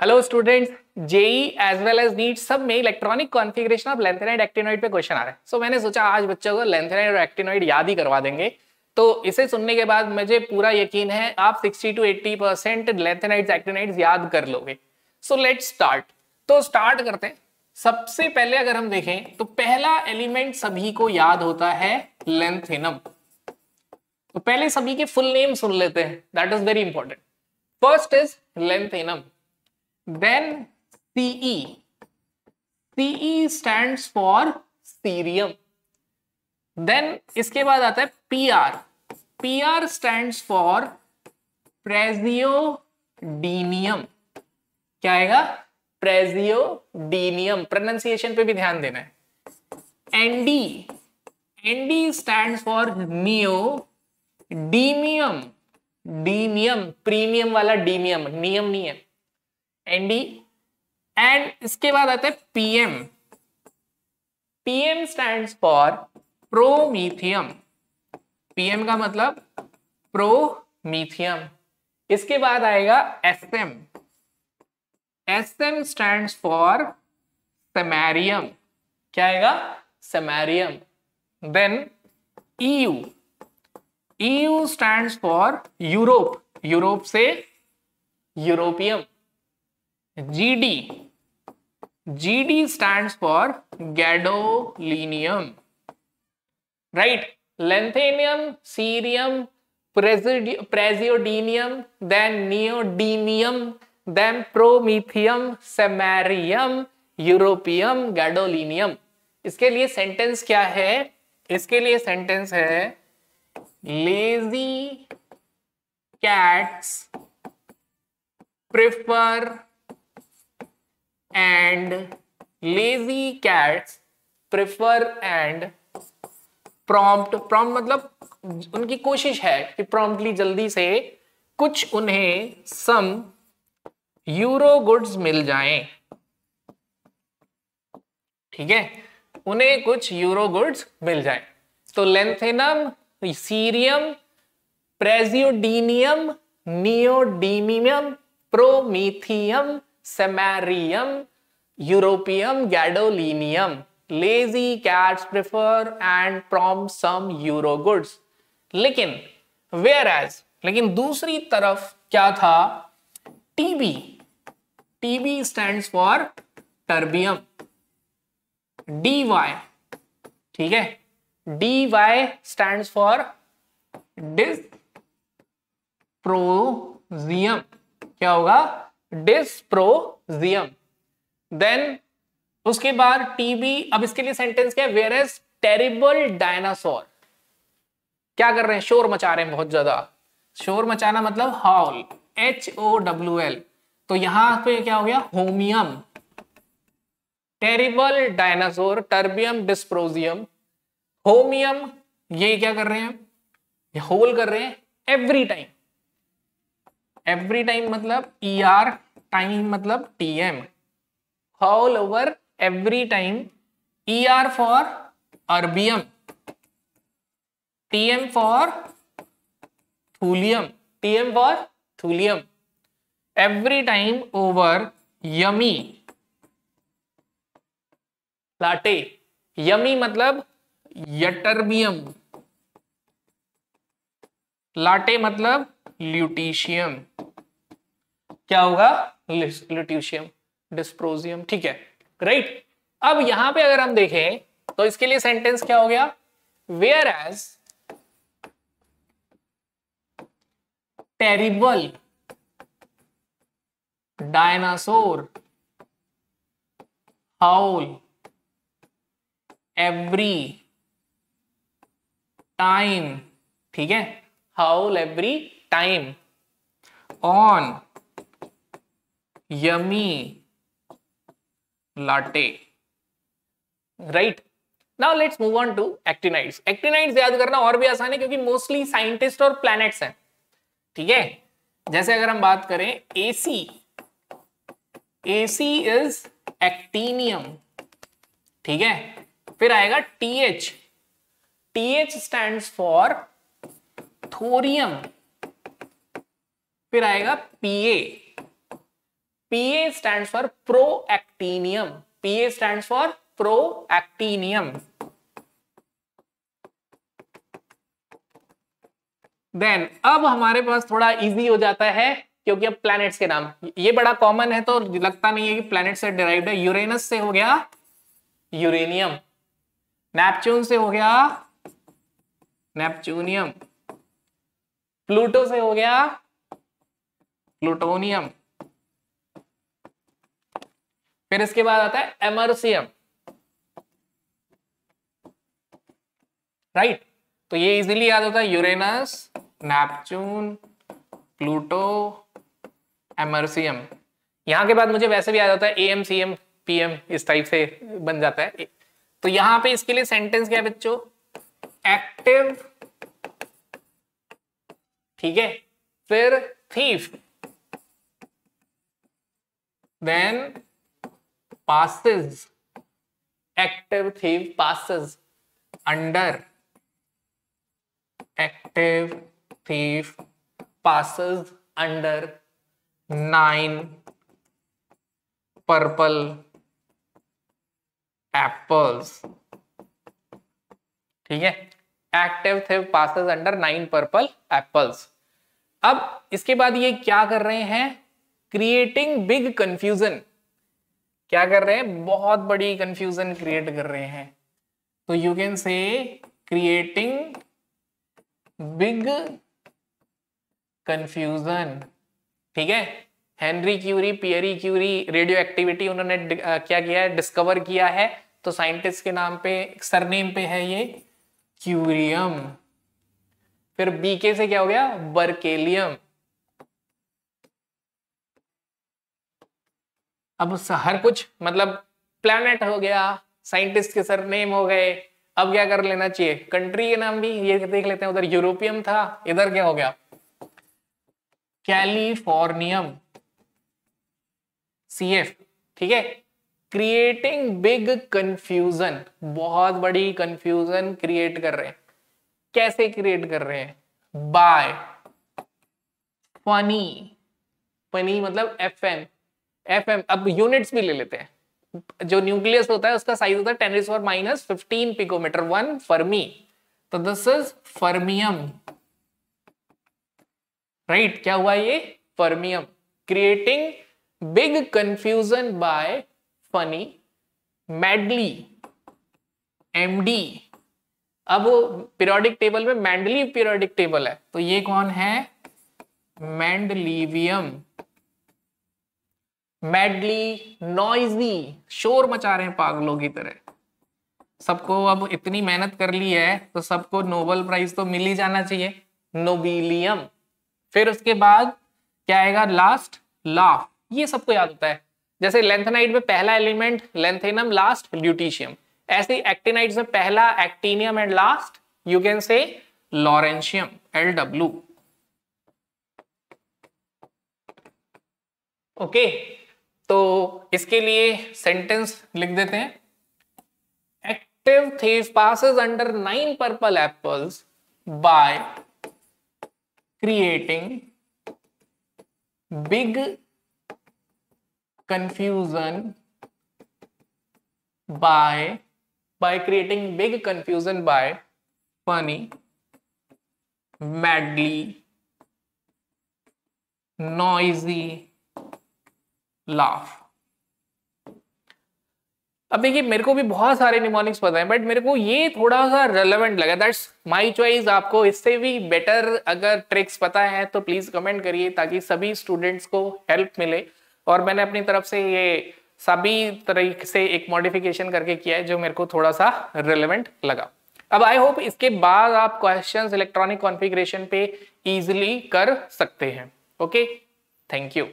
Hello students, JEE as well as NEET सब में electronic configuration of lanthanide actinoid पे question आ रहा है। सो मैंने सोचा आज बच्चों को लैंथेनाइड और एक्टिनोइड याद ही करवा देंगे। तो इसे सुनने के बाद मुझे पूरा यकीन है आप 60 to 80% लैंथेनाइड्स एक्टिनोइड्स याद कर लोगे। So let's start. तो स्टार्ट करते हैं। सबसे पहले अगर हम देखें तो पहला एलिमेंट सभी को याद होता है लैंथेनम। तो पहले सभी के फुल नेम सुन लेते हैं, that is very important. First is lanthanum, then CE. CE stands for cerium. then इसके बाद आता है PR. PR stands for प्रेजियोडीनियम। क्या आएगा? प्रेजियोडीनियम। प्रोनाउंसिएशन पे भी ध्यान देना है। ND. ND stands for neodymium. डीमियम, प्रीमियम वाला डीमियम, नियम नहीं है। एनडी। एंड इसके बाद आता है PM. PM stands for promethium. PM का मतलब प्रोमीथियम। इसके बाद आएगा SM. SM stands for samarium. क्या आएगा? Samarium. Then EU. EU stands for Europe. Europe से europium. GD. GD stands for gadolinium. Right? Lanthanum, cerium, praseodymium, then neodymium, then promethium, samarium, europium, gadolinium. इसके लिए sentence क्या है? इसके लिए sentence है lazy cats prefer and lazy cats prefer and prompt मतलब उनकी कोशिश है कि promptly जल्दी से कुछ उन्हें some यूरो गुड्स मिल जाएं। ठीक है, उन्हें कुछ यूरो गुड्स मिल जाएं। तो lanthanum, cerium, praseodymium, neodymium, promethium, samarium, europium, gadolinium. Lazy cats prefer and prompt some euro goods. लेकिन दूसरी तरफ क्या था? TB. TB stands for terbium. DY. ठीक है, डीवाई स्टैंड्स फॉर डिस्प्रोजियम। क्या होगा? डिस्प्रोजियम। देन उसके बाद टीबी। अब इसके लिए सेंटेंस क्या है? Where as terrible dinosaur. क्या कर रहे हैं? शोर मचा रहे हैं बहुत ज्यादा। शोर मचाना मतलब हाउल, HOWL। तो यहां पे क्या हो गया? Holmium. Terrible dinosaur, terbium, dysprosium, holmium. ये क्या कर रहे हैं? ये होल कर रहे हैं एवरी टाइम। एवरी टाइम मतलब ER, टाइम मतलब TM। All over, every time. ER for erbium, TM for thulium. TM for thulium. Every time over yummy, latte. Yummy मतलब यटर्बियम। लाटे मतलब ल्यूटीशियम। क्या होगा? ल्यूटीशियम, डिस्प्रोजियम। ठीक है, राइट। अब यहां पे अगर हम देखें तो इसके लिए सेंटेंस क्या हो गया? Where as terrible dinosaur howl every time. ठीक है, howl every time on yummy latte. Right. Now let's move on to actinides. Actinides याद करना और भी आसान है क्योंकि मोस्टली साइंटिस्ट और प्लैनेट्स हैं। ठीक है, जैसे अगर हम बात करें AC, AC इज एक्टिनियम। ठीक है, फिर आएगा TH। TH stands for thorium. फिर आएगा Pa। PA stands for proactinium. PA stands for proactinium. Then अब हमारे पास थोड़ा इजी हो जाता है क्योंकि अब प्लैनेट्स के नाम, ये बड़ा कॉमन है तो लगता नहीं है कि प्लैनेट से डिराइव्ड है। यूरेनस से हो गया यूरेनियम, नेपच्यून से हो गया नेपच्यूनियम, प्लूटो से हो गया प्लूटोनियम, फिर इसके बाद आता है एमर्सियम, राइट। तो ये इजीली याद होता है, यूरेनस, नेपच्यून, प्लूटो, एमर्सियम। यहां के बाद मुझे वैसे भी याद होता है AM, CM, PM, इस टाइप से बन जाता है। तो यहां पे इसके लिए सेंटेंस क्या है बच्चों, एक्टिव, ठीक है, फिर thief, then passes, active thief passes under, active thief passes under 9 purple apples, ठीक है, active thief passes under 9 purple apples. अब इसके बाद ये क्या कर रहे हैं, क्रिएटिंग बिग कंफ्यूजन, क्या कर रहे हैं, बहुत बड़ी कंफ्यूजन क्रिएट कर रहे हैं। तो you can say creating big confusion, ठीक है। Henry Curie, Pierre Curie, radio activity उन्होंने क्या किया है, डिस्कवर किया है। तो साइंटिस्ट के नाम पे, सरनेम पे है ये क्यूरियम। फिर बीके से क्या हो गया, बर्केलियम। अब हर कुछ मतलब प्लैनेट हो गया, साइंटिस्ट के सरनेम हो गए, अब क्या कर लेना चाहिए, कंट्री के नाम भी ये देख लेते हैं। उधर यूरोपियम था, इधर क्या हो गया, कैलिफोर्नियम, CF, ठीक है। क्रिएटिंग बिग कंफ्यूजन, बहुत बड़ी कंफ्यूजन क्रिएट कर रहे हैं। कैसे क्रिएट कर रहे हैं, बाय फनी, फनी मतलब FM। अब यूनिट्स भी ले लेते हैं, जो न्यूक्लियस होता है उसका साइज होता है 10⁻⁻15 पिकोमीटर, 1 फर्मी। तो दिस इज फर्मियम, राइट। क्या हुआ ये, fermium. Creating big confusion by funny, madly, MD। अब पीरियोडिक टेबल में मैंडलीव पीरियोडिक टेबल है, तो ये कौन है, मैंडलीवियम। मैडली, नॉइजी, शोर मचा रहे हैं पागलों की तरह। सबको अब इतनी मेहनत कर ली है तो सबको नोबेल प्राइज तो मिल ही जाना चाहिए, नोबिलियम। फिर उसके बाद क्या आएगा, लास्ट, लाफ। ये सबको याद होता है, जैसे लेंथेनाइट में पहला एलिमेंट लेंथेनम, लास्ट ल्यूटीशियम। ऐसे एक्टिनाइट्स में पहला actinium and last you can say lawrencium, LW। Okay, तो इसके लिए सेंटेंस लिख देते हैं, active thief passes under 9 purple apples by creating big confusion by creating big confusion by funny, madly, noisy, laugh। अब देखिए मेरे को भी बहुत सारे निमोनिक्स पता है, बट मेरे को ये थोड़ा सा रेलेवेंट लगा, दैट्स माय चॉइस। आपको इससे भी बेटर अगर ट्रिक्स पता है तो प्लीज कमेंट करिए, ताकि सभी स्टूडेंट्स को हेल्प मिले। और मैंने अपनी तरफ से ये सभी तरीके से एक मॉडिफिकेशन करके किया है जो मेरे को थोड़ा सा रेलेवेंट लगा। अब आई होप इसके बाद आप क्वेश्चंस इलेक्ट्रॉनिक कॉन्फ़िगरेशन पे इजीली कर सकते हैं। Okay, thank you.